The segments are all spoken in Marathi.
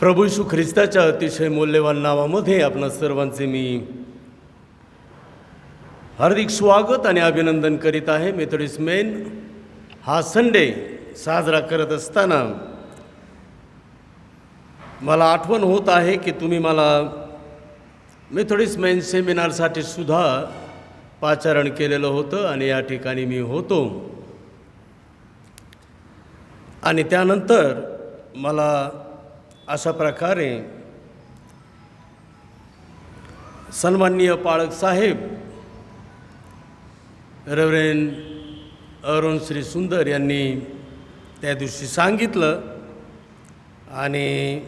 प्रभू येशू ख्रिस्ताच्या अतिशय मौल्यवान नावामध्ये आपणा सर्वांचे मी हार्दिक स्वागत आणि अभिनंदन करीत आहे. मेथोडिस्ट मेन हा संडे साजरा करत असताना मला आठवण होत आहे की तुम्ही मला मेथोडिस्ट मेन सेमिनारसाठी सुद्धा पाचारण केलेलं होतं आणि या ठिकाणी मी होतो. आणि त्यानंतर मला अशा प्रकारे सन्माननीय पाळक साहेब रेव्हरेंड अरुण श्री सुंदर यांनी त्या दिवशी सांगितलं. आणि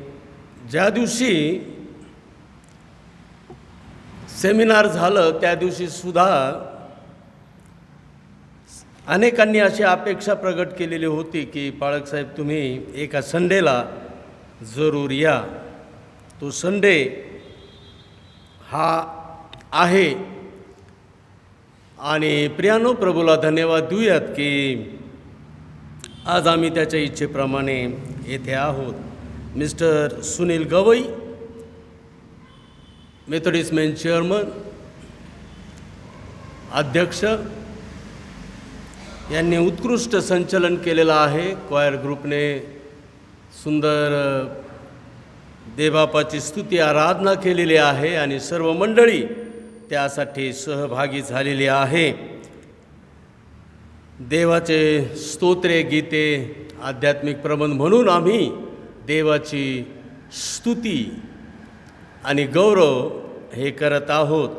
ज्या दिवशी सेमिनार झालं त्या दिवशी सुद्धा अनेकांनी अशी अपेक्षा प्रगट केलेली होती की पाळक साहेब तुम्ही एका संडेला जरूर या. तो संडे हा आहे आणि प्रियानो प्रभूला धन्यवाद देऊयात की आज आम्ही त्याच्या इच्छेप्रमाणे येथे आहोत. Mister Sunil Gavai Methodist main chairman अध्यक्ष यांनी उत्कृष्ट संचलन केलेलं आहे. क्वायर ग्रुपने सुंदर देवबापाची स्तुती आराधना केलेली आहे आणि सर्व मंडळी त्यासाठी सहभागी झालेली आहे. देवाचे स्तोत्रे गीते आध्यात्मिक प्रबंध म्हणून आम्ही देवाची स्तुती आणि गौरव हे करत आहोत.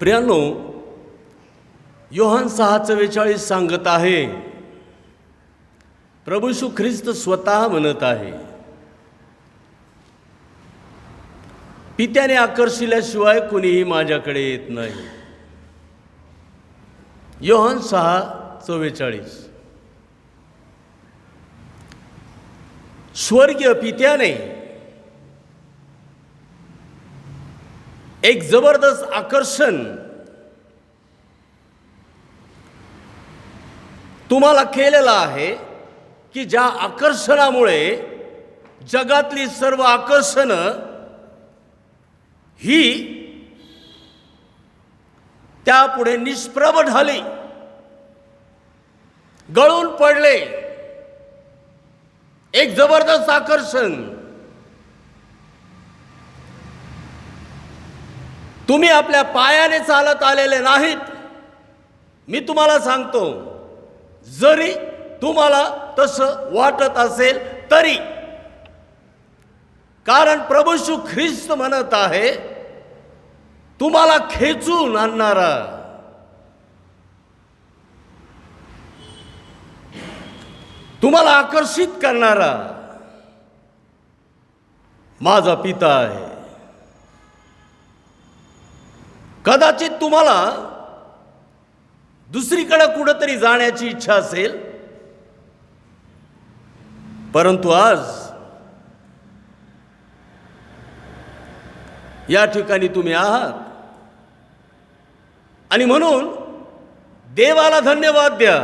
प्रियानो, योहान 6:44 सांगत आहे, प्रभू येशू ख्रिस्त स्वतः म्हणत आहे, पित्याने आकर्षिल्याशिवाय कोणीही माझ्याकडे येत नाही. योहान 6:44. स्वर्गीय पित्याने एक जबरदस्त आकर्षण तुम्हाला केलेलं आहे की ज्या आकर्षणामुळे जगातली सर्व आकर्षणं ही त्यापुढे निष्प्रभ झाली, गळून पडले. एक जबरदस्त आकर्षण. तुम्ही आपल्या पायाने चालत आलेले नाहीत. मी तुम्हाला सांगतो, जरी तुम्हाला तसं वाटत असेल तरी, कारण प्रभू येशू ख्रिस्त म्हणत आहे, तुम्हाला खेचून आणणारा तुम्हाला आकर्षित करणारा माझा पिता आहे. कदाचित तुम्हाला दुसरीकडे कुठेतरी जाण्याची इच्छा असेल, परंतु आज या ठिकाणी तुम्ही आहात आणि म्हणून देवाला धन्यवाद द्या.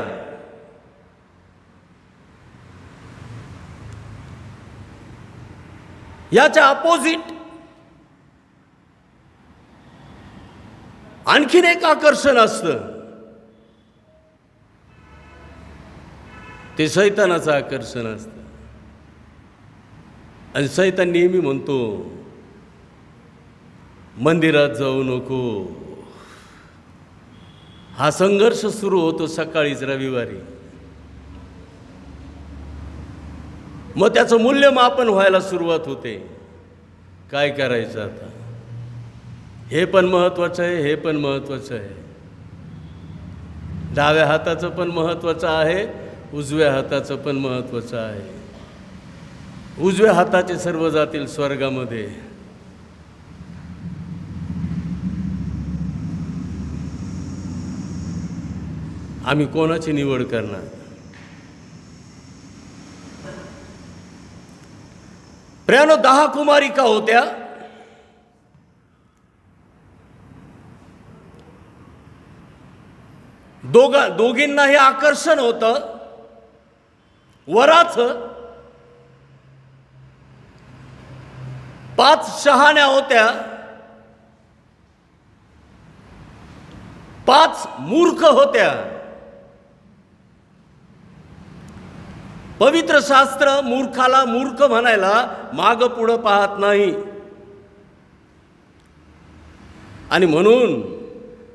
याच्या अपोजिट आणखीन एक आकर्षण असतं, ते शैतानाचं आकर्षण असतं. आणि शैतान नेहमी म्हणतो, मंदिरात जाऊ नको. हा संघर्ष सुरू होतो सकाळीच रविवारी. मग त्याचं मूल्यमापन व्हायला सुरुवात होते. काय करायचं आता? हे पण महत्त्वाचं आहे, हे पण महत्त्वाचं आहे. डाव्या हाताचं पण महत्त्वाचं आहे, उजव्या हाताचं पण महत्त्वाचं आहे. उजव्या हाताचे सर्व जातील स्वर्गामध्ये. आम्ही कोणाची निवड करणार? प्रियानो, 10 कुमारिका होत्या. दोघींना हे आकर्षण होतं वराचं 5 शहाण्या होत्या, 5 मूर्ख होत्या. पवित्र शास्त्र मूर्खाला मूर्ख म्हणायला माग पुढं पाहत नाही. आणि म्हणून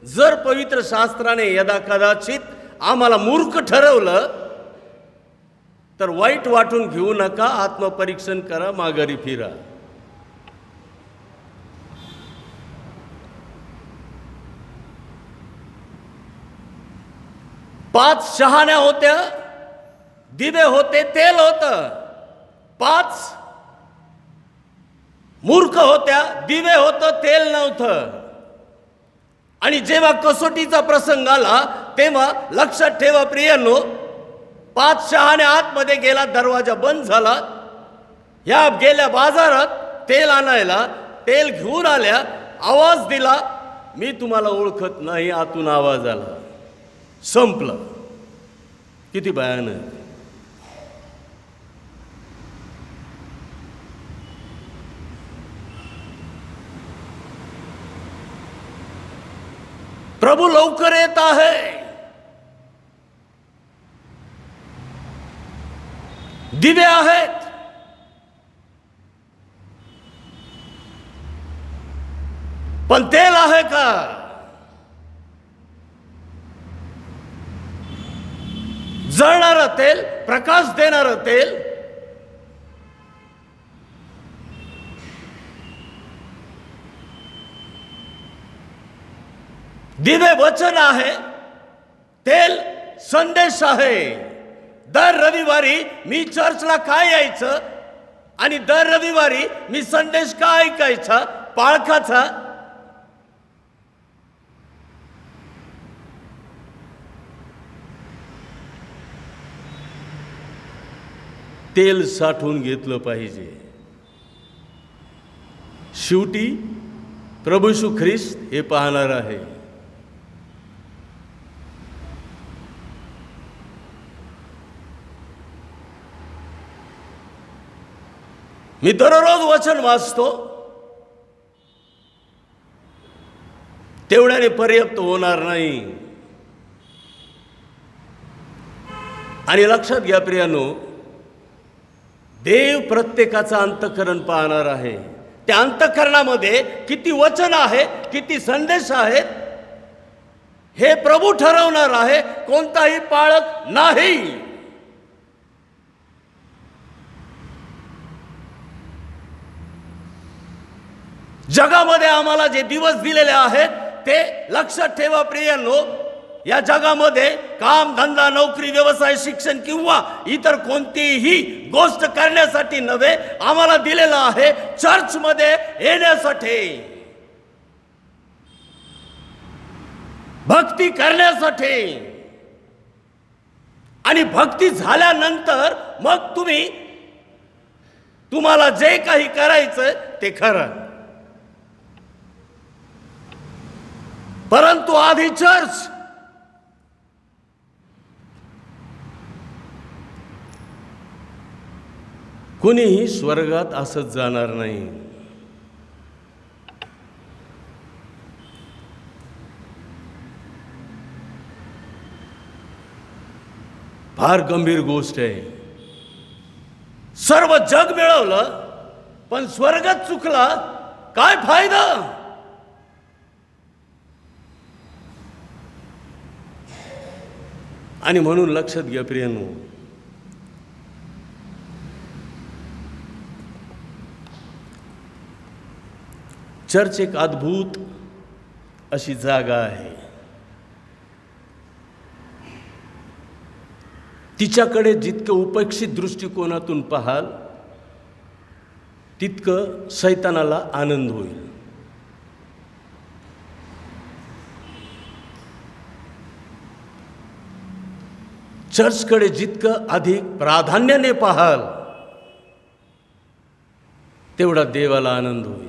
जर पवित्र शास्त्राने यदाकदाचित आम्हाला मूर्ख ठरवलं तर वाईट वाटून घेऊ नका, आत्मपरीक्षण करा, माघारी फिरा. पाच शहाण्या होत्या, दिवे होते, तेल होतं. 5 मूर्ख होत्या, दिवे होतं, तेल नव्हतं. आणि जेव्हा कसोटीचा प्रसंग आला तेव्हा लक्षात ठेवा प्रियांनो, 5 शहाण्या आतमध्ये गेला, दरवाजा बंद झाला. ह्या गेल्या बाजारात तेल आणायला, तेल घेऊन आल्या, आवाज दिला, मी तुम्हाला ओळखत नाही. आतून आवाज आला, संपलं. किती भयानक. प्रभू लवकर येत आहे. दिवे आहेत, पण तेल आहे का? जळणारं तेल, प्रकाश देणारं तेल. दिवे वचन आहे, तेल संदेश आहे. दर रविवारी मी चर्चला का यायचं आणि दर रविवारी मी संदेश का ऐकायचा? पाळखाचा. तेल साठवून घेतलं पाहिजे. शेवटी प्रभू येशू ख्रिस्त हे पाहणार आहे. मी दररोज वचन वाचतो, तेवढ्याने पर्याप्त होणार नाही. आणि लक्षात घ्या प्रियांनो, देव प्रत्येकाचं अंतःकरण पाहणार आहे. त्या अंतःकरणामध्ये किती वचन आहे, किती संदेश आहेत, हे प्रभू ठरवणार आहे. कोणताही पाळक नाही. जगामध्ये आम्हाला जे दिवस दिलेले आहेत ते लक्षात ठेवा प्रियांनो. या जगामध्ये काम, धंदा, नोकरी, व्यवसाय, शिक्षण किंवा इतर कोणतीही गोष्ट करण्यासाठी नव्हे, आम्हाला दिलेलं आहे चर्चमध्ये येण्यासाठी, भक्ती करण्यासाठी. आणि भक्ती झाल्यानंतर मग तुम्हाला जे काही करायचं ते खरं. परंतु आधी चर्च. कुणीही स्वर्गात असंच जाणार नाही. फार गंभीर गोष्ट आहे. सर्व जग मिळवलं पण स्वर्गात चुकला, काय फायदा? आणि म्हणून लक्षात घ्या प्रियांनो, चर्च एक अद्भुत अशी जागा आहे. तिच्याकडे जितकं उपेक्षित दृष्टिकोनातून पाहाल तितकं शैतानाला आनंद होईल. चर्चकडे जितकं अधिक प्राधान्याने पाहाल तेवढा देवाला आनंद होईल.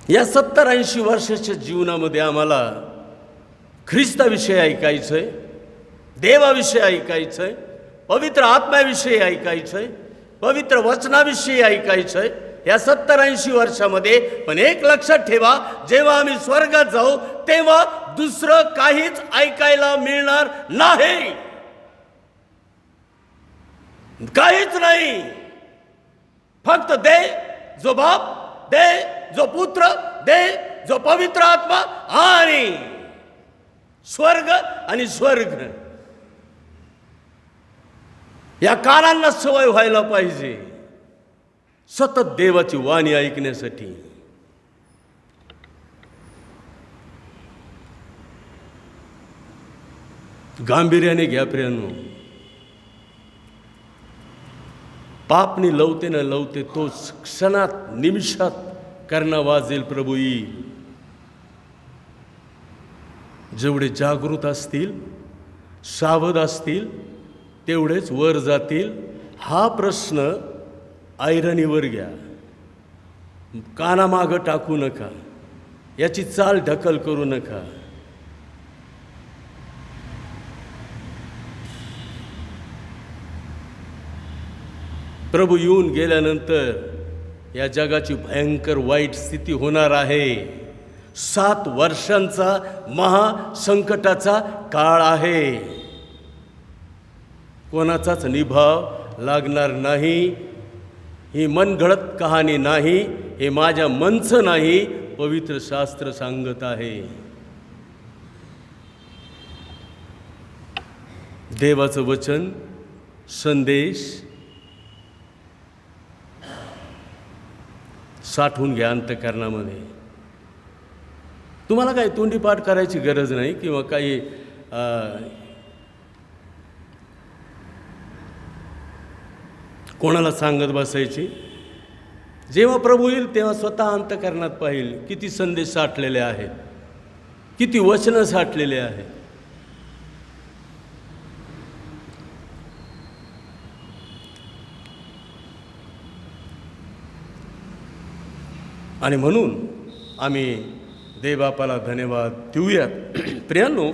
या 70-80 वर्षाच्या जीवनामध्ये आम्हाला ख्रिस्ताविषयी ऐकायचंय, देवाविषयी ऐकायचं आहे, पवित्र आत्म्याविषयी ऐकायचं आहे, पवित्र वचनाविषयी ऐकायचं आहे या 70-80 वर्षामध्ये. पण एक लक्षात ठेवा, जेव्हा आम्ही स्वर्गात जाऊ तेव्हा दुसरं काहीच ऐकायला मिळणार नाही, काहीच नाही. फक्त दे जो बाप, दे जो पुत्र, दे जो पवित्र आत्मा, आणि स्वर्ग आणि स्वर्ग. या कानांना सवय व्हायला पाहिजे सतत देवाची वाणी ऐकण्यासाठी. गांभीर्याने घ्या प्रियांनो. पापनी लवते न लवते तो क्षणात निमिषात करणा वाजेल प्रभू येईल. जेवढे जागृत असतील, सावध असतील, तेवढेच वर जातील. हा प्रश्न ऐरणीवर घ्या, कानामागं टाकू नका, याची चाल ढकल करू नका. प्रभू येऊन गेल्यानंतर या जगाची भयंकर वाईट स्थिती होणार आहे. 7 वर्षांचा महासंकटाचा काळ आहे. कोणाचाच निभाव लागणार नाही. ही मनगढत कहाणी नाही, हे माझ्या मनचं नाही, पवित्र शास्त्र सांगत आहे. देवाचं वचन, संदेश साठवून घ्या अंतःकरणामध्ये. तुम्हाला काही तोंडी पाठ करायची गरज नाही किंवा काही कोणाला सांगत बसायची. जेव्हा प्रभू येईल तेव्हा स्वतः अंतःकरणात पाहिल किती संदेश साठलेले आहेत, किती वचनं साठलेले आहेत. आणि म्हणून आम्ही देवबापाला धन्यवाद देऊयात. प्रियांनो,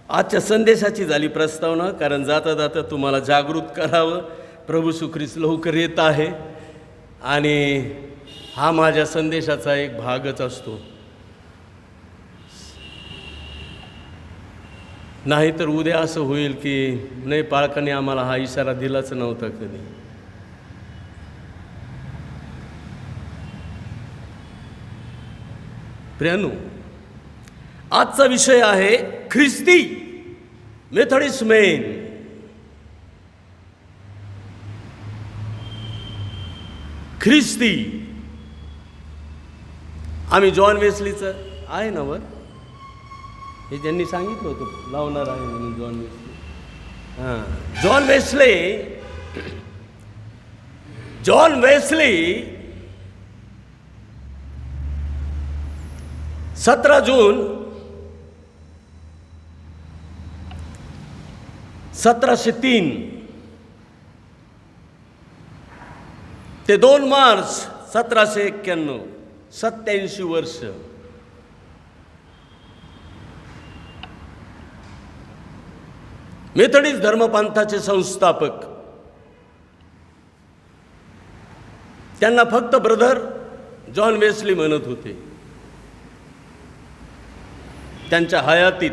आजच्या संदेशाची झाली प्रस्तावना, कारण जाता जाता तुम्हाला जागृत करावं. प्रभू येशू ख्रिस्त लवकर येत आहे आणि हा माझ्या संदेशाचा एक भागच असतो. नाहीतर उद्या असं होईल की नाही, पालकांनी आम्हाला हा इशारा दिलाच नव्हता कधी. प्रियांनो, आजचा विषय आहे ख्रिस्ती मेथडिस्ट मेन. ख्रिस्ती. आम्ही जॉन वेस्लीचं आहे ना वर, हे ज्यांनी सांगितलं होतं लावणार आहे म्हणून जॉन वेस्ली. जॉन वेस्ली 17 जून 1703 ते 2 मार्च 1791, 87 वर्ष. मेथडिस्ट धर्मपंथाचे संस्थापक. त्यांना फक्त ब्रदर जॉन वेस्ली म्हणत होते. त्यांच्या हयातीत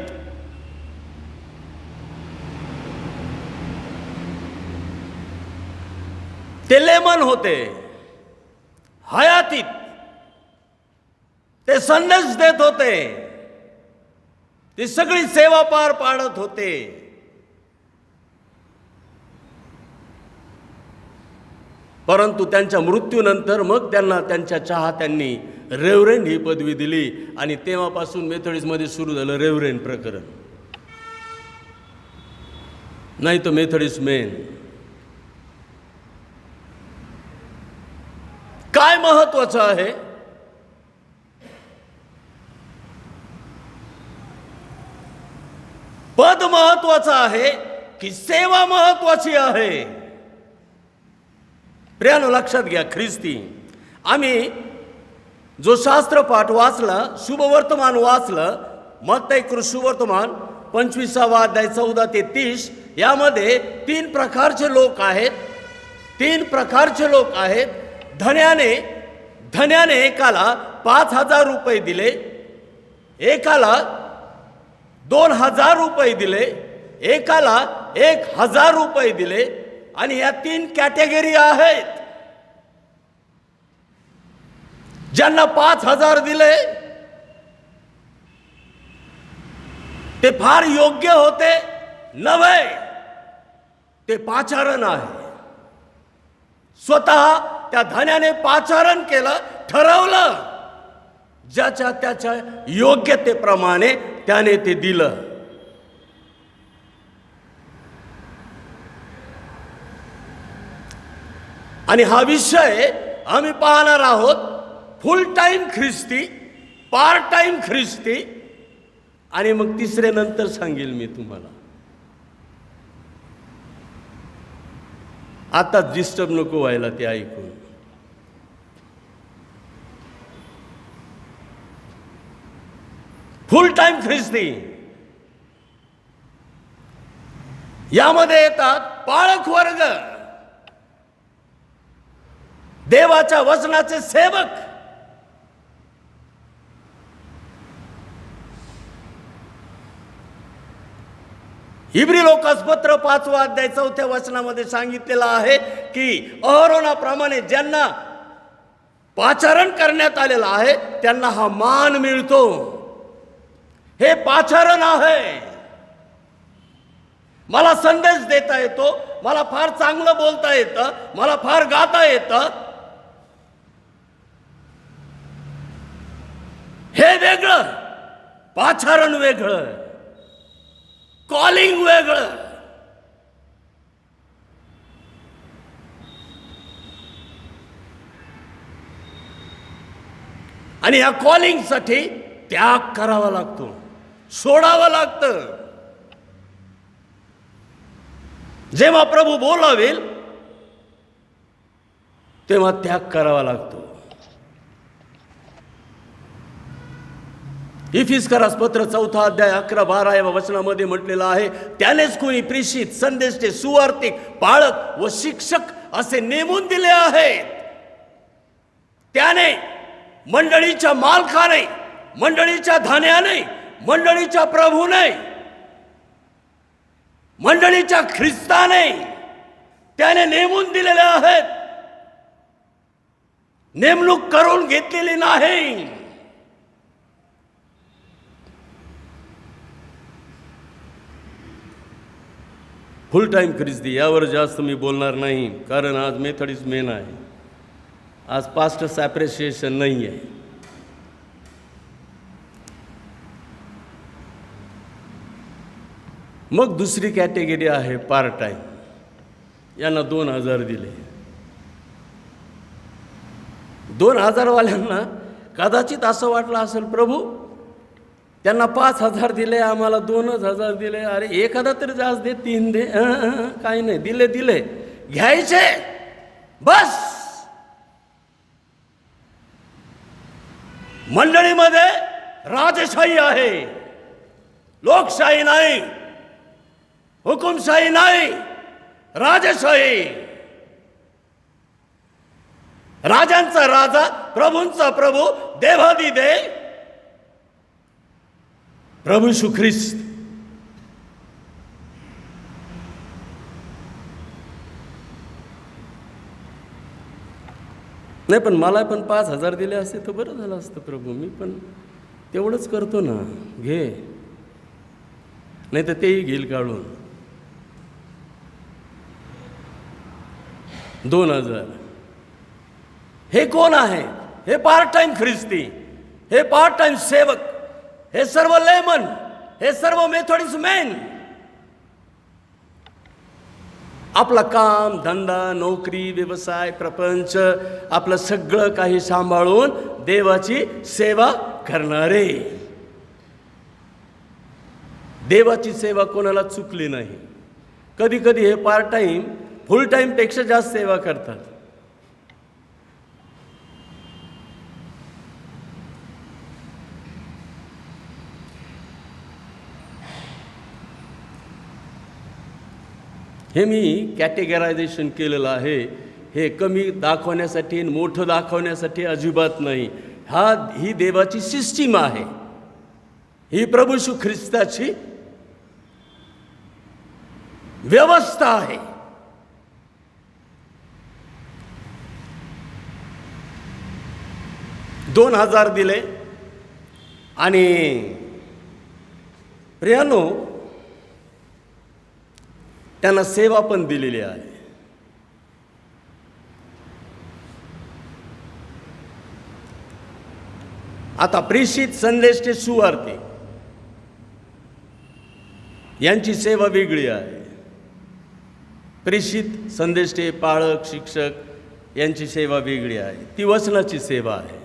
ते लेमन होते. हयातीत ते संदेश देत होते, ती सगळी सेवा पार पाडत होते. परंतु त्यांच्या मृत्यूनंतर मग त्यांना त्यांच्या चाहत्यांनी रेव्हरेंड ही पदवी दिली आणि तेव्हापासून मेथडिस्टमध्ये सुरू झालं रेव्हरेंड प्रकरण, नाही तर मेथडिस्ट मेन. काय महत्वाचं आहे? पद महत्वाचं आहे की सेवा महत्वाची आहे? प्रियांनो, लक्षात घ्या, ख्रिस्ती. आम्ही जो शास्त्रपाठ वाचला, शुभवर्तमान वाचलं, मत्तई शुभवर्तमान 25वा अध्याय 14 ते 30 यामध्ये 3 प्रकारचे लोक आहेत. 3 प्रकारचे लोक आहेत. धन्याने एकाला 5,000 रुपये दिले, एकाला 2,000 रुपये दिले, एकाला 1,000 रुपये दिले. आणि या 3 कॅटेगरी आहेत. ज्यांना 5,000 दिले ते फार योग्य होते नव्हे, ते पाचारण आहे. स्वतः त्या धन्याने पाचारण केलं, ठरवलं, ज्याच्या त्याच्या योग्यतेप्रमाणे त्याने ते दिलं. आणि हा विषय आम्ही पाहणार आहोत. फुल टाइम ख्रिस्ती, पार्ट टाइम ख्रिस्ती, आणि मग तिसरे नंतर सांगेल मी तुम्हाला. आता डिस्टर्ब नको व्हायला ते ऐकून. फुल टाइम ख्रिस्ती यामध्ये येतात पाळक वर्ग, देवाच्या वचनाचे सेवक. इब्री लोकास पत्र 5वा अध्याय 4थ्या वचनामध्ये सांगितलेलं आहे की अहरोनाप्रमाणे ज्यांना पाचारण करण्यात आलेलं आहे त्यांना हा मान मिळतो. हे पाचारण आहे. मला संदेश देता येतो, मला फार चांगलं बोलता येतं, मला फार गाता येतं, हे वेगळं, पाचारण वेगळं, कॉलिंग वेगळं. आणि या कॉलिंगसाठी त्याग करावा लागतो, सोडावं लागतं. जेव्हा प्रभू बोलावेल तेव्हा त्याग करावा लागतो. इफिस्करास पत्र 4था अध्याय 11-12 या वचनामध्ये म्हटलेलं आहे, त्यानेच कोणी प्रेषित, संदेशचे, सुवार्तिक, पाळक व शिक्षक असे नेमून दिले आहेत. त्याने मंडळीच्या मालकाने, मंडळीच्या धन्याने, मंडळीच्या प्रभूने, मंडळीच्या ख्रिस्ताने त्याने नेमून दिलेले आहेत. नेमणूक करून घेतलेली नाही. फुल टाइम ख्रिस्ती यावर जास्त मी बोलणार नाही, कारण आज मेथडिस्ट मेन आहे. आज पास्टर्स ॲप्रिशिएशन नाही आहे. मग दुसरी कॅटेगरी आहे पार्ट टाइम. यांना 2,000 दिले. 2,000 वाल्यांना कदाचित असं वाटलं असेल, प्रभू त्यांना 5,000 दिले, आम्हाला 2,000 दिले, अरे एखादा तरी जास्त दे, 3 दे. काही नाही, दिले दिले, घ्यायचे बस. मंडळीमध्ये राजशाही आहे, लोकशाही नाही, हुकुमशाही नाही, राजशाही. राजांचा राजा, प्रभूंचा प्रभू, देवाधिदेव प्रभू येशू ख्रिस्त. नाही, पण मला पण 5,000 दिले असते तर बरं झालं असतं प्रभू. मी पण तेवढंच करतो ना, घे. नाही तर तेही घेईल काढून. 2,000 हे कोण आहे? हे पार्ट टाइम ख्रिस्ती, हे पार्ट टाइम सेवक, हे सर्व लेमन, हे सर्व मेथोडिस्ट मॅन. आपलं काम, धंदा, नोकरी, व्यवसाय, प्रपंच, आपलं सगळं काही सांभाळून देवाची सेवा करणारे. देवाची सेवा कोणाला चुकली नाही. कधी कधी हे पार्ट टाइम फुल टाइमपेक्षा जास्त सेवा करतात. हे मी कॅटेगरायझेशन केलेलं आहे. हे कमी दाखवण्यासाठी मोठं दाखवण्यासाठी अजिबात नाही. ही देवाची सिस्टीम आहे. ही प्रभू येशू ख्रिस्ताची व्यवस्था आहे. $2000 दिले आणि प्रियानो त्यांना सेवा पण दिलेली आहे. आता प्रेषित, संदेष्टे, सुवार्थी यांची सेवा वेगळी आहे. प्रेषित, संदेष्टे, पाळक, शिक्षक यांची सेवा वेगळी आहे. ती वचनाची सेवा आहे.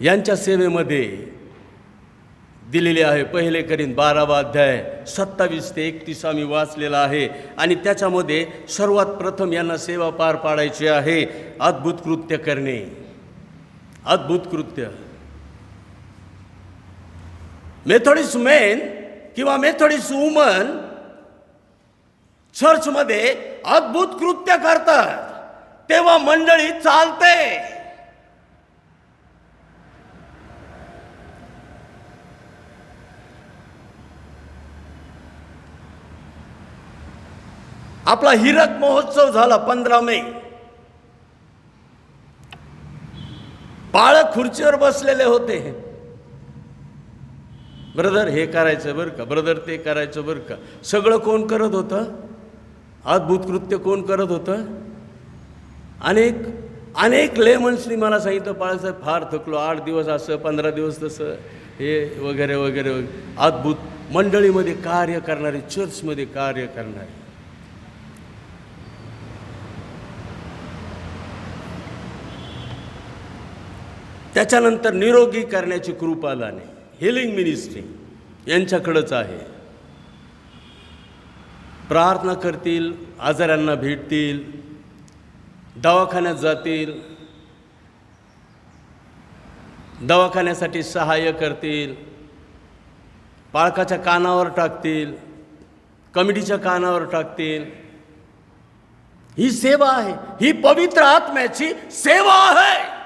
यांच्या सेवेमध्ये दिलेली आहे. 1 करिंथ 12 अध्याय 27 ते 31 आम्ही वाचलेला आहे. आणि त्याच्यामध्ये सर्वात प्रथम यांना सेवा पार पाडायची आहे. अद्भुत कृत्य करणे, अद्भुत कृत्य. मेथोडिस्ट मेन किंवा मेथोडिस्ट वुमन चर्चमध्ये अद्भुत कृत्य करतात, तेव्हा मंडळी चालते. आपला हिरक महोत्सव झाला 15 मे. बाळक खुर्चीवर बसलेले होते. ब्रदर हे करायचं बरं का, ब्रदर ते करायचं बरं का. सगळं कोण करत होतं? अद्भुत कृत्य कोण करत होतं? अनेक लेमन्सनी मला सांगितलं, बाळासाहेब फार थकलो, 8 दिवस असं, 15 दिवस तसं, हे वगैरे वगैरे वगैरे. अद्भुत मंडळीमध्ये कार्य करणारे, चर्चमध्ये कार्य करणारे. त्याच्यानंतर निरोगी करण्याची कृपा दाने, हिलिंग मिनिस्ट्री यांच्याकडंच आहे. प्रार्थना करतील, आजारांना भेटतील, दवाखान्यात जातील, दवाखान्यासाठी सहाय्य करतील, बाळकाच्या कानावर टाकतील, कमिटीच्या कानावर टाकतील. ही सेवा आहे. ही पवित्र आत्म्याची सेवा आहे.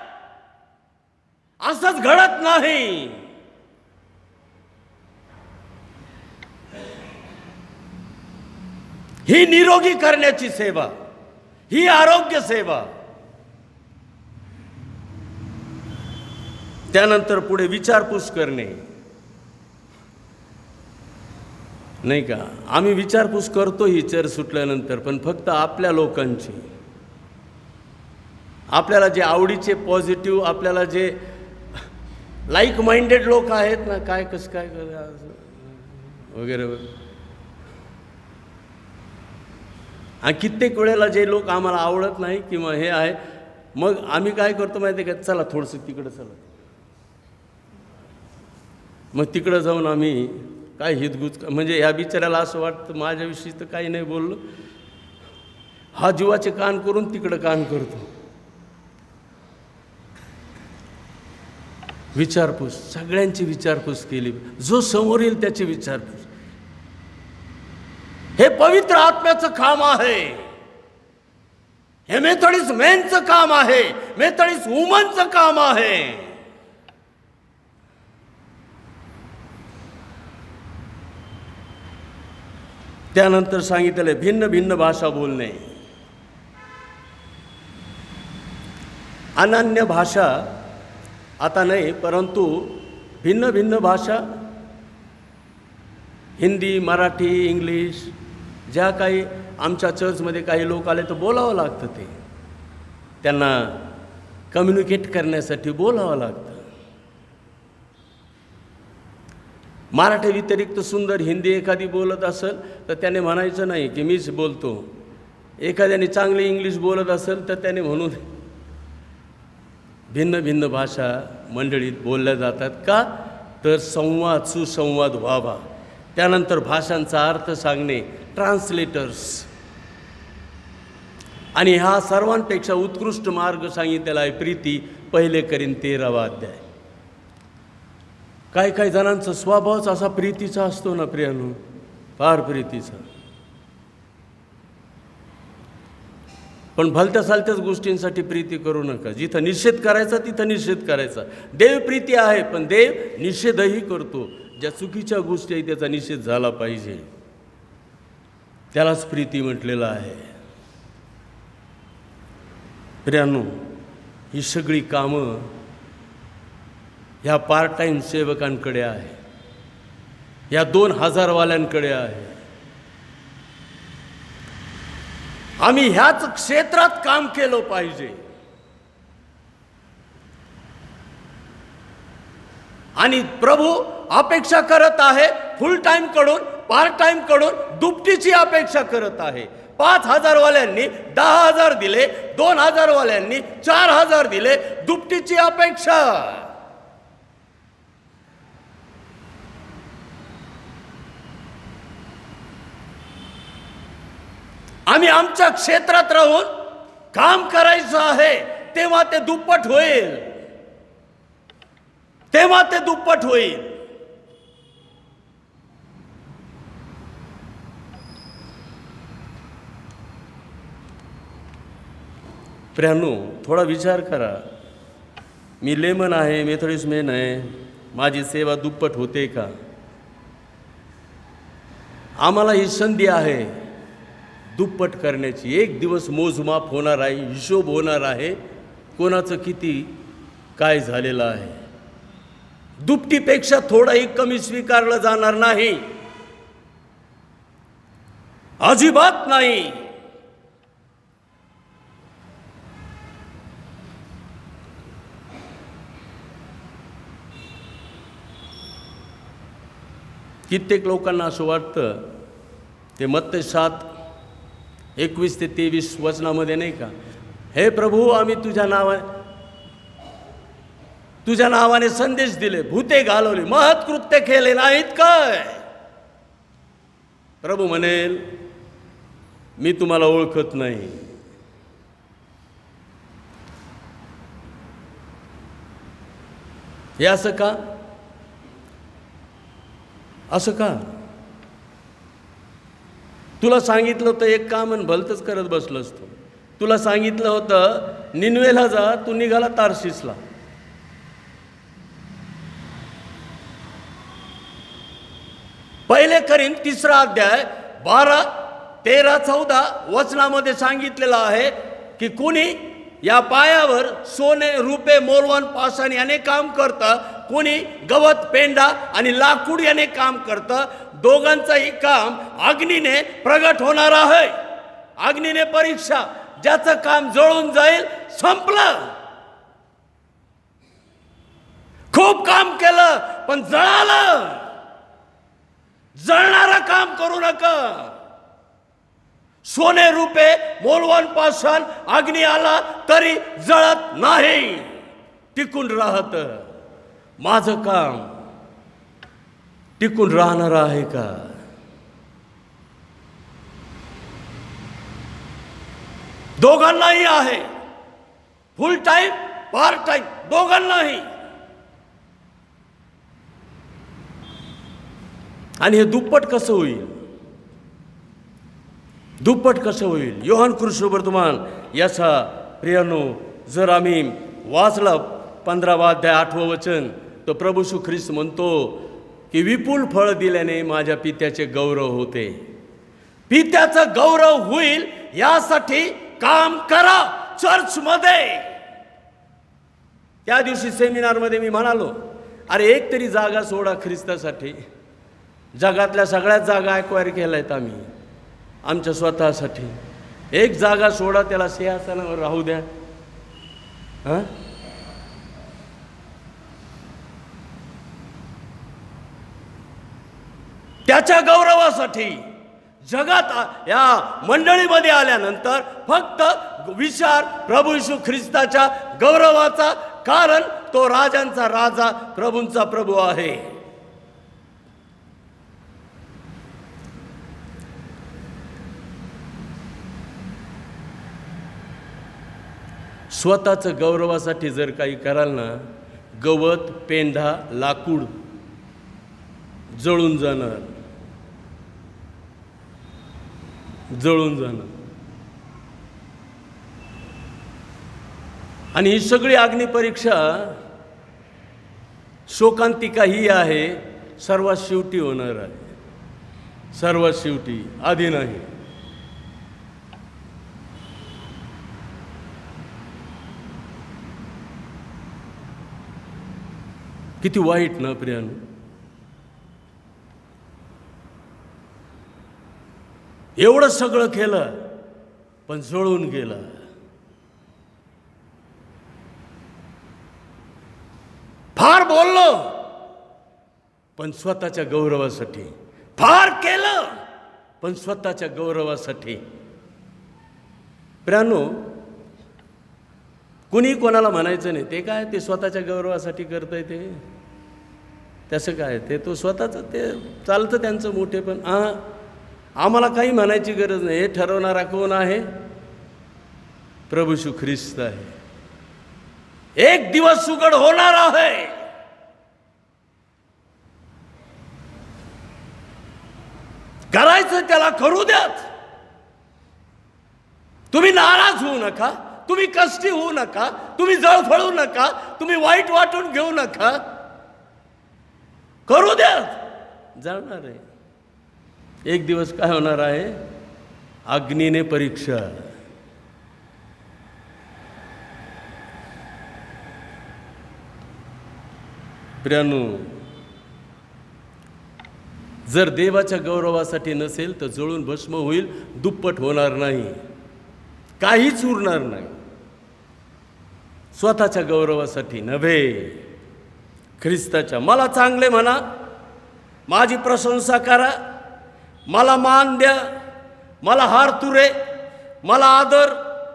असंच घडत नाही. ही निरोगी करण्याची सेवा, ही आरोग्य सेवा. त्यानंतर पुढे विचारपूस करणे, नाही का. आम्ही विचारपूस करतो ही चर्च सुटल्यानंतर, पण फक्त आपल्या लोकांची. आपल्याला जे आवडीचे, पॉझिटिव्ह, आपल्याला जे लाईक माइंडेड लोक आहेत ना, काय कसं काय वगैरे वगैरे. आणि कित्येक वेळेला जे लोक आम्हाला आवडत नाही किंवा हे आहे, मग आम्ही काय करतो माहिती आहे का, चला थोडंसं तिकडं चला. मग तिकडं जाऊन आम्ही काय हितगुज, म्हणजे ह्या बिचाऱ्याला असं वाटतं माझ्याविषयी तर काही नाही बोललो, हा जीवाचे कान करून तिकडं कान करतो. विचारपूस, सगळ्यांची विचारपूस केली. जो समोर येईल त्याची विचारपूस. हे पवित्र आत्म्याचं काम आहे. हे मेथोडिस्ट मेनचं काम आहे, मेथोडिस्ट वुमनचं काम आहे. त्यानंतर सांगितले भिन्न भिन्न भाषा बोलणे. अनन्य भाषा आता नाही, परंतु भिन्न भिन्न भाषा, हिंदी, मराठी, इंग्लिश, ज्या काही आमच्या चर्चमध्ये काही लोक आले तर बोलावं लागतं. ते त्यांना कम्युनिकेट करण्यासाठी बोलावं लागतं. मराठी व्यतिरिक्त सुंदर हिंदी एखादी बोलत असेल तर त्याने म्हणायचं नाही की मीच बोलतो. एखाद्याने चांगली इंग्लिश बोलत असेल तर त्याने म्हणून. भिन्न भिन्न भाषा मंडळीत बोलल्या जातात का, तर संवाद, सुसंवाद व्हावा. त्यानंतर भाषांचा अर्थ सांगणे, ट्रान्सलेटर्स. आणि हा सर्वांपेक्षा उत्कृष्ट मार्ग सांगितलेला आहे प्रीती, 1 करिंथ 13 अध्याय. काही काही जणांचा स्वभावच असा प्रीतीचा असतो ना प्रियानो, फार प्रीतीचा. पण भलत्या सालत्याच गोष्टींसाठी प्रीती करू नका. जिथं निषेध करायचा तिथं निषेध करायचा. देव प्रीती आहे, पण देव निषेधही करतो. ज्या चुकीच्या गोष्टी आहेत त्याचा निषेध झाला पाहिजे, त्यालाच प्रीती म्हटलेलं आहे. प्रियांनो, ही सगळी कामं ह्या पार्ट टाईम सेवकांकडे आहे, या 2000 वाल्यांकडे आहे. आम्ही ह्याच क्षेत्रात काम केलं पाहिजे. आणि प्रभू अपेक्षा करत आहे फुल टाइम कडून, पार्ट टाइम कडून दुपटीची अपेक्षा करत आहे. 5000 वाल्यांनी 10,000 दिले, 2000 वाल्यांनी 4000 दिले, दुपटीची अपेक्षा. आम्ही आमच्या क्षेत्रात राहून काम करायचं आहे, तेव्हा ते दुप्पट होईल, तेव्हा ते दुप्पट होईल. प्रियांनो, थोडा विचार करा. मी लेमन आहे, मेथोडिस्ट मेन आहे, माझी सेवा दुप्पट होते का? आम्हाला ही संधी आहे दुप्पट करण्याची. एक दिवस मोजमाप होणार आहे, हिशोब होणार आहे, कोणाचं किती काय झालेलं आहे. दुपटीपेक्षा थोडाही कमी स्वीकारलं जाणार नाही, अजिबात नाही. कित्येक लोकांना असं वाटतं, ते मत्ती 7:21 ते 23 वचनामध्ये नाही का, हे प्रभू, आम्ही तुझ्या नावाने संदेश दिले, भूते घालवली, महत्कृत्य केले नाहीत काय? प्रभू म्हणेल, मी तुम्हाला ओळखत नाही. हे असं का? असं का? तुला सांगितलं होतं एक काम आणि भलतंच करत बसलो असतो. तुला सांगितलं होतं निनवेला जा, तू निघाला तार्शिसला. पहिले करीन 3 अध्याय 12, 13, 14 वचनामध्ये सांगितलेलं आहे की कुणी या पायावर सोने, रुपे, मौल्यवान पाषाण याने काम करतं, कोणी गवत, पेंडा आणि लाकूड याने काम करतं. दोघांचंही काम अग्नीने प्रगट होणार आहे. अग्नीने परीक्षा, ज्याचं काम जळून जाईल, संपलं. खूप काम केलं पण जळालं. जळणारं काम करू नका. सोने, रुपे, मौल्यवान पाषाण अग्नी आला तरी जळत नाही, टिकून राहत. माझं काम टिकून राहणार आहे का? दोघांनाही आहे, फुल टाइम, पार्ट टाइम, दोघांनाही. आणि हे दुप्पट कसं होईल? दुप्पट कसं होईल? योहान कृष्णवर्तमान याचा प्रियांनो जर आम्ही वाचला 15वा अध्याय 8वं वचन, तर प्रभू येशू ख्रिस्त म्हणतो की विपुल फळ दिल्याने माझ्या पित्याचे गौरव होते. पित्याचं गौरव होईल यासाठी काम करा चर्चमध्ये. त्या दिवशी सेमिनारमध्ये मी म्हणालो, अरे एक तरी जागा सोडा ख्रिस्तासाठी. जगातल्या सगळ्याच जागा एक्वायर केल्यात आम्ही आमच्या स्वतःसाठी. एक जागा सोडा, त्याला सिंहासनावर राहू द्या. हां, त्याच्या गौरवासाठी. जगात या मंडळीमध्ये आल्यानंतर फक्त विचार प्रभू येशू ख्रिस्ताच्या गौरवाचा, कारण तो राजांचा राजा, प्रभूंचा प्रभू आहे. स्वतःचं गौरवासाठी जर काही कराल ना, गवत, पेंढा, लाकूड जळून जाणार, जळून जाणार. आणि ही सगळी अग्निपरीक्षा शोकांतिका ही आहे, सर्वात शेवटी होणार आहे, सर्वात शेवटी, आधी नाही. किती वाईट ना प्रियानो. एवढं सगळं केलं पण जळून गेलं. फार बोललो पण स्वतःच्या गौरवासाठी, फार केलं पण स्वतःच्या गौरवासाठी. प्रियानो, कुणी कोणाला म्हणायचं नाही ते काय ते स्वतःच्या गौरवासाठी करतंय, ते तसं काय, ते तो स्वतःचं ते चालतं त्यांचं मोठे. पण आम्हाला काही म्हणायची गरज नाही. हे ठरवणारा कोण आहे? प्रभू येशू ख्रिस्त आहे. एक दिवस उघड होणार आहे. करायचं त्याला करू द्यात. तुम्ही नाराज होऊ नका, तुम्ही कष्टी होऊ नका, तुम्ही जळफळू नका, तुम्ही वाईट वाटून घेऊ नका. करू द्यात, जाणार आहे. एक दिवस काय होणार आहे? अग्नीने परीक्षा. प्रियानो, जर देवाच्या गौरवासाठी नसेल तर जळून भस्म होईल, दुप्पट होणार नाही, काहीच उरणार नाही. स्वतःच्या गौरवासाठी नव्हे, ख्रिस्ताच्या. मला चांगले म्हणा, माझी प्रशंसा करा, मला मान द्या, मला हार तुरे, मला आदर,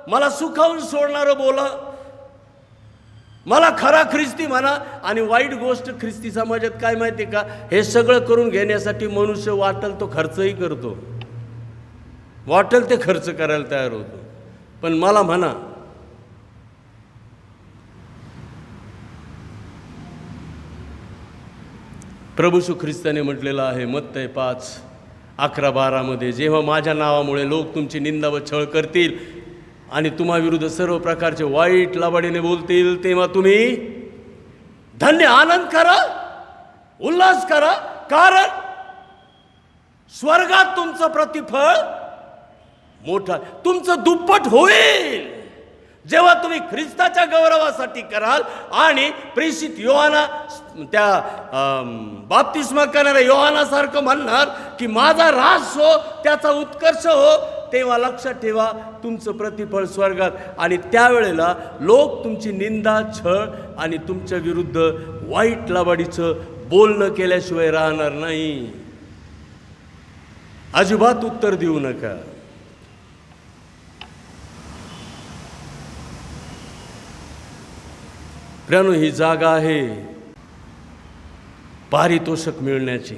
मला सुखावून सोडणारं बोला, मला खरा ख्रिस्ती म्हणा. आणि वाईट गोष्ट ख्रिस्ती समाजात काय माहिती का? हे सगळं करून घेण्यासाठी मनुष्य वाटेल तो खर्चही करतो, वाटेल ते खर्च करायला तयार होतो. पण मला म्हणा, प्रभू येशू ख्रिस्ताने म्हटलेलं आहे मत्तय 5:11-12 मध्ये, जेव्हा माझ्या नावामुळे लोक तुमची निंदा व छळ करतील आणि तुम्हाविरुद्ध सर्व प्रकारचे वाईट लबाडीने बोलतील, तेव्हा तुम्ही धन्य, आनंद करा, उल्हास करा, कारण स्वर्गात तुमचं प्रतिफळ मोठा, तुमचं दुप्पट होईल. जेव्हा तुम्ही ख्रिस्ताच्या गौरवासाठी कराल आणि प्रेषित योहाना, त्या बाप्तिस्मा करणाऱ्या योहानासारखं म्हणणार की माझा रास हो, त्याचा उत्कर्ष हो, तेव्हा लक्षात ठेवा तुमचं प्रतिफळ स्वर्गात. आणि त्यावेळेला लोक तुमची निंदा, छळ आणि तुमच्या विरुद्ध वाईट लबाडीचं बोलणं केल्याशिवाय राहणार नाही. अजिबात उत्तर देऊ नका. प्रियानो, ही जागा आहे पारितोषिक मिळण्याची.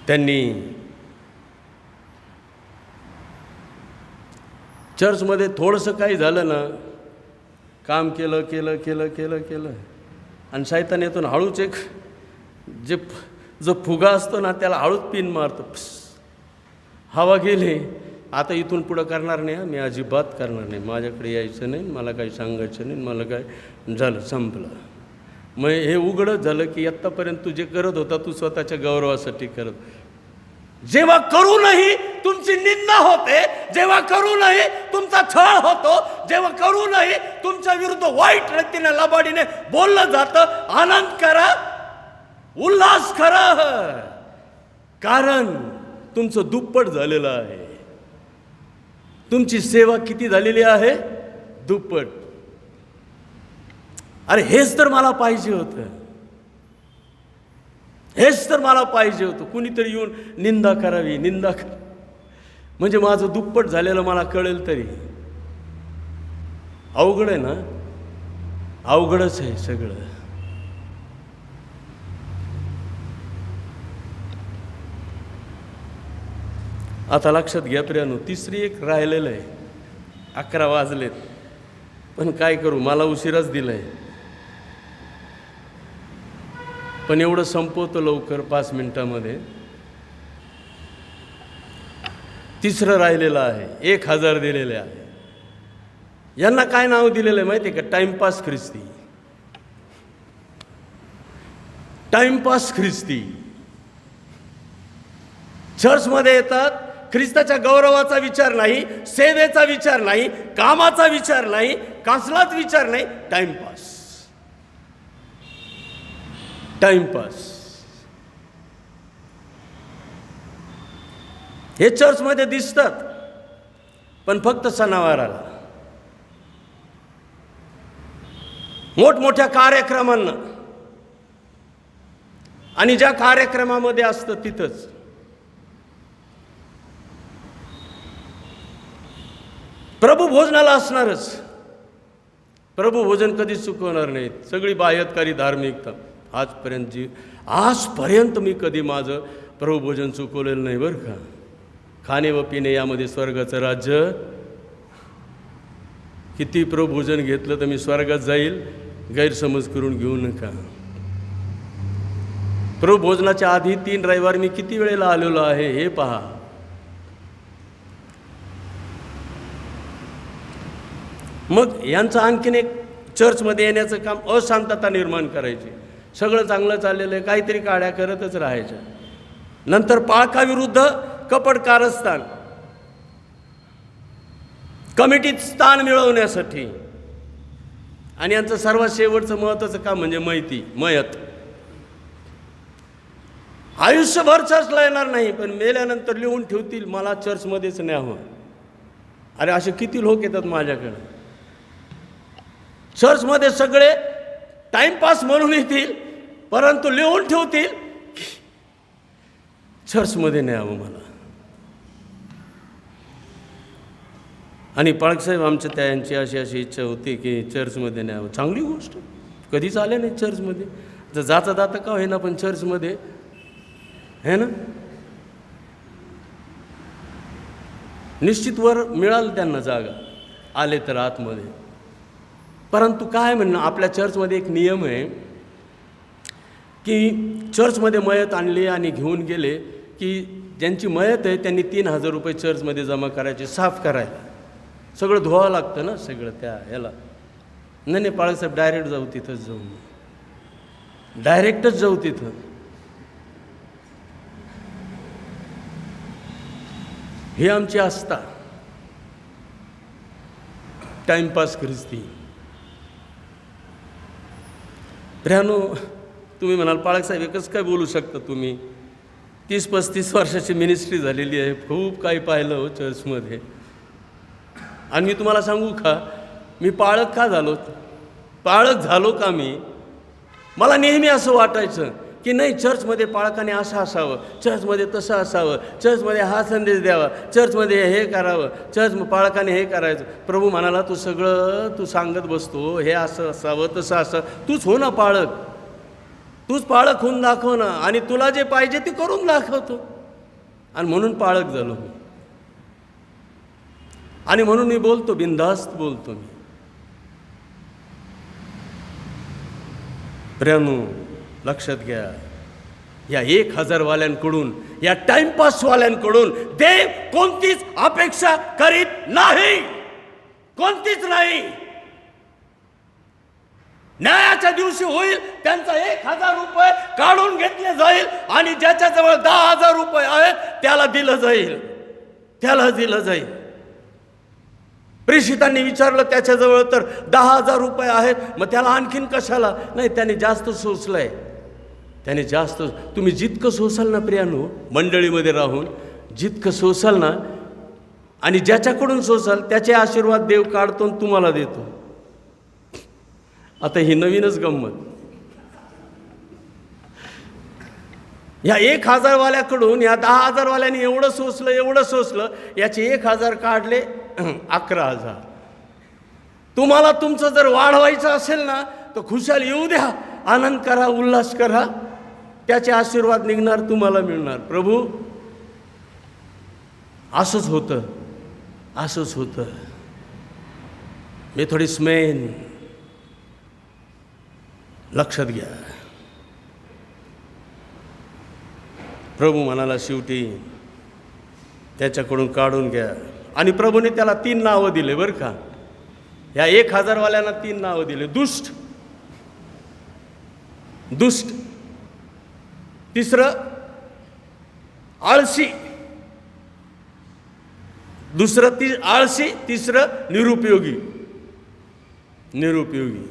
त्यांनी चर्चमध्ये थोडंसं काही झालं ना, काम केलं केलं केलं केलं केलं आणि शैतान येतो ना हळूच एक जो फुगा असतो ना त्याला हळूच पिन मारतो. हवा गेली, आता इथून पुढं करणार नाही, मी अजिबात करणार नाही, माझ्याकडे यायचं नाही, मला काही सांगायचं नाही, मला काय झालं, संपलं. मग हे उघडच झालं की आत्तापर्यंत तू जे करत होता तू स्वतःच्या गौरवासाठी करत. जेव्हा करूनही तुमची निंदा होते, जेव्हा करूनही तुमचा छळ होतो, जेव्हा करूनही तुमच्या विरुद्ध वाईट रीतीने लबाडीने बोललं जातं, आनंद करा, उल्हास करा, कारण तुमचं दुप्पट झालेलं आहे. तुमची सेवा किती झालेली आहे? दुप्पट. अरे हेच तर मला पाहिजे होतं, हेच तर मला पाहिजे होतं. कुणीतरी येऊन निंदा करावी, निंदा कर म्हणजे माझं दुप्पट झालेलं मला कळेल तरी. अवघड आहे ना, अवघडच आहे सगळं. आता लक्षात घ्या प्रियानो, तिसरी एक राहिलेलं आहे. 11 वाजलेत, पण काय करू, मला उशिराच दिलाय. पण एवढं संपवतो लवकर 5 मिनिटामध्ये. तिसरं राहिलेलं आहे, 1000 दिलेले आहे. यांना काय नाव दिलेलं आहे माहिती आहे का? टाइमपास ख्रिस्ती. टाइमपास ख्रिस्ती. चर्चमध्ये येतात, ख्रिस्ताच्या गौरवाचा विचार नाही, सेवेचा विचार नाही, कामाचा विचार नाही, कसलाच विचार नाही, टाइमपास. टाइमपास. हे चर्चमध्ये दिसतात, पण फक्त सणावाराला, मोठमोठ्या कार्यक्रमांना, आणि ज्या कार्यक्रमामध्ये असतं तिथंच. प्रभू भोजनाला असणारच. प्रभू भोजन कधीच चुकवणार नाहीत. सगळी बाह्यकारी धार्मिकता आजपर्यंत मी कधी माझं प्रभू भोजन चुकवलेलं नाही बरं का. खाणे व पिणे यामध्ये स्वर्गाचं राज्य. किती प्रभू भोजन घेतलं तर मी स्वर्गात जाईल, गैरसमज करून घेऊ नका. प्रभू भोजनाच्या आधी 3 रविवार मी किती वेळेला आलेलो आहे हे पहा. मग यांचं आणखीन एक चर्चमध्ये येण्याचं काम अशांतता निर्माण करायची. सगळं चांगलं चाललेलं आहे, काहीतरी काड्या करतच राहायच्या. नंतर पाळकाविरुद्ध कपट कारस्थान, कमिटीत स्थान मिळवण्यासाठी. आणि यांचं सर्वात शेवटचं महत्त्वाचं काम म्हणजे मयत. आयुष्यभर चर्चला येणार नाही, पण मेल्यानंतर लिहून ठेवतील मला चर्चमध्येच न्यावं. अरे असे किती लोक येतात माझ्याकडे. चर्चमध्ये सगळे टाइमपास म्हणून येतील, परंतु लिहून ठेवतील चर्चमध्ये न्यावं मला. आणि पाळकसाहेब आमच्या त्यांची अशी इच्छा होती की चर्चमध्ये न्यावं. चांगली गोष्ट, कधीच आले नाही चर्चमध्ये. तर जाता का होईना पण चर्चमध्ये है ना, निश्चित वर मिळालं त्यांना जागा, आले तर आतमध्ये. परंतु काय म्हणणं, आपल्या चर्चमध्ये एक नियम आहे की चर्चमध्ये मयत आणली आणि घेऊन गेले की ज्यांची मयत आहे त्यांनी 3000 रुपये चर्चमध्ये जमा करायचे, साफ करायला. सगळं धुवावं लागतं ना सगळं त्या याला. नाही पाळकसाहेब डायरेक्ट जाऊ, तिथंच जाऊ, डायरेक्टच जाऊ तिथं. हे आमची आस्था. टाइमपास ख्रिस्ती. प्रियानो, तुम्ही म्हणाल पाळकसाहेब एकच काय बोलू शकता तुम्ही, 30-35 वर्षाची मिनिस्ट्री झालेली आहे, खूप काही पाहिलं हो चर्चमध्ये. आणि मी तुम्हाला सांगू का, मी पाळक का झालो, पाळक झालो का मी, मला नेहमी असं वाटायचं की नाही चर्चमध्ये पाळकाने असं असावं, चर्चमध्ये तसं असावं, चर्चमध्ये हा संदेश द्यावा, चर्चमध्ये हे करावं, पाळकाने हे करायचं. प्रभू म्हणाला तू सगळं तू सांगत बसतो, हे असं असावं तसं असं, तूच हो ना पाळक, तूच पाळक होऊन दाखव ना, आणि तुला जे पाहिजे ते करून दाखवतो. आणि म्हणून पाळक झालो मी, आणि म्हणून मी बोलतो, बिनधास्त बोलतो मी. प्रेमू लक्षात घ्या, या 1000 वाल्यांकडून, या टाइमपासवाल्यांकडून देव कोणतीच अपेक्षा करीत नाही, कोणतीच नाही. न्यायाच्या दिवशी होईल, त्यांचा 1000 रुपये काढून घेतले जाईल, आणि ज्याच्याजवळ 10,000 रुपये आहेत त्याला दिलं जाईल, त्याला दिलं जाईल. प्रेषितांनी विचारलं त्याच्याजवळ तर 10,000 रुपये आहेत, मग त्याला आणखीन कशाला. नाही, त्याने जास्त सोसलंय, त्याने जास्त. तुम्ही जितकं सोसाल ना प्रियानो, मंडळीमध्ये राहून जितकं सोसाल ना, आणि ज्याच्याकडून सोसाल त्याचे आशीर्वाद देव काढतो आणि तुम्हाला देतो. आता ही नवीनच गंमत. या 1000 वाल्याकडून या 10,000 वाल्यांनी एवढं सोसलं, याचे 1000 काढले 11,000. तुम्हाला तुमचं जर वाढवायचं असेल ना तर खुशाल येऊ द्या, आनंद करा, उल्हास करा, त्याचे आशीर्वाद निघणार, तुम्हाला मिळणार. प्रभू असंच होतं. मेथोडिस्ट मेन, लक्षात घ्या. प्रभू म्हणाला शेवटी, त्याच्याकडून काढून घ्या. आणि प्रभूने त्याला 3 नावं दिले बरं का. ह्या 1000 वाल्यांना 3 नावं दिले. दुष्ट, दुष्ट, तिसरं आळशी, दुसरं आळशी, तिसरं निरुपयोगी. निरुपयोगी.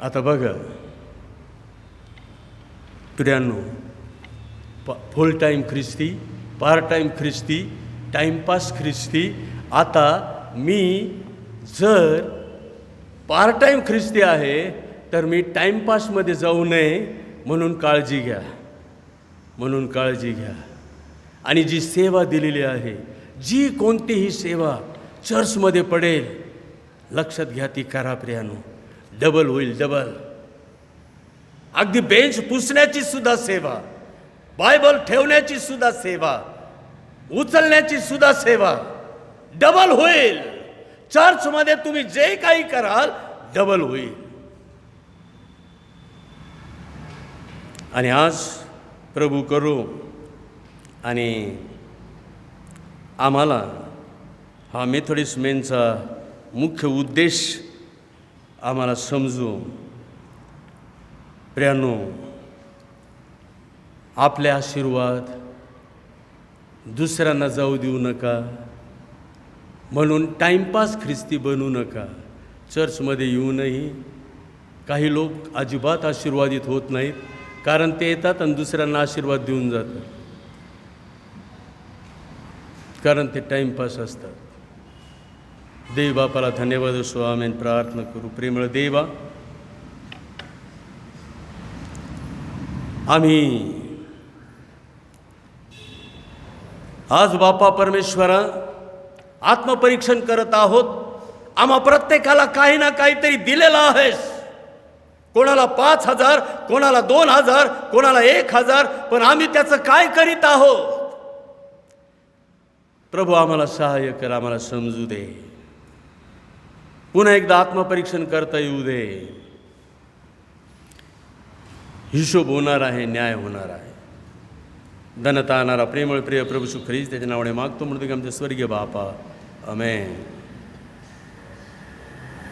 आता बघा प्रियांनो, फुल टाईम ख्रिस्ती, पार्ट टाईम ख्रिस्ती, टाईमपास ख्रिस्ती. आता मी जर पार्ट टाईम ख्रिस्ती आहे तर मी टाईमपासमध्ये जाऊ नये म्हणून काळजी घ्या, म्हणून काळजी घ्या. आणि जी सेवा दिलेली आहे, जी कोणतीही सेवा चर्चमध्ये पडेल, लक्षात घ्या ती करा प्रियानो. डबल होईल, डबल. अगदी बेंच पुसण्याची सुद्धा सेवा, बायबल ठेवण्याची सुद्धा सेवा, उचलण्याची सुद्धा सेवा डबल होईल. चर्चमध्ये तुम्ही जे काही कराल डबल होईल. आणि आज प्रभू करू आणि आम्हाला हा मेथोडिस्ट मेनचा मुख्य उद्देश आम्हाला समजू. प्रियांनो, आपले आशीर्वाद दुसऱ्यांना जाऊ देऊ नका, म्हणून टाईमपास ख्रिस्ती बनू नका. चर्चमध्ये येऊनही काही लोक अजिबात आशीर्वादित होत नाहीत, कारण ते येतात आणि दुसऱ्यांना आशीर्वाद देऊन जातात, कारण ते टाईमपास असतात. देव बापाला धन्यवाद असो. आमेन. प्रार्थना करू. प्रेमळ देवा, आम्ही आज बापा परमेश्वरा आत्मपरीक्षण करत आहोत. आम्हा प्रत्येकाला काही ना काहीतरी दिलेलं आहेस. कोणाला 5000, कोणाला 2000, कोणाला 1000, पण आम्ही त्याचं काय करीत आहोत. प्रभू आम्हाला सहाय्य कर, आम्हाला समजू दे. पुन्हा एकदा आत्मपरीक्षण करता येऊ दे. हिशोब होणार आहे, न्याय होणार आहे. धनता आणणारा प्रेमळ प्रिय प्रभू श्री ख्रिस्त त्याच्या नावाने मागतो म्हणतो की आमच्या स्वर्गीय बापा. आमेन.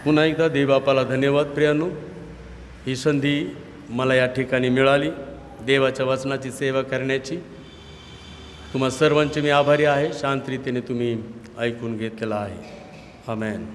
पुन्हा एकदा देव बापाला धन्यवाद. प्रियांनो, ही संधी मला या ठिकाणी मिळाली देवाच्या वचनाची सेवा करण्याची. तुम्हा सर्वांचे मी आभारी आहे. शांत रीतीने तुम्ही ऐकून घेतलेलं आहे. आमेन.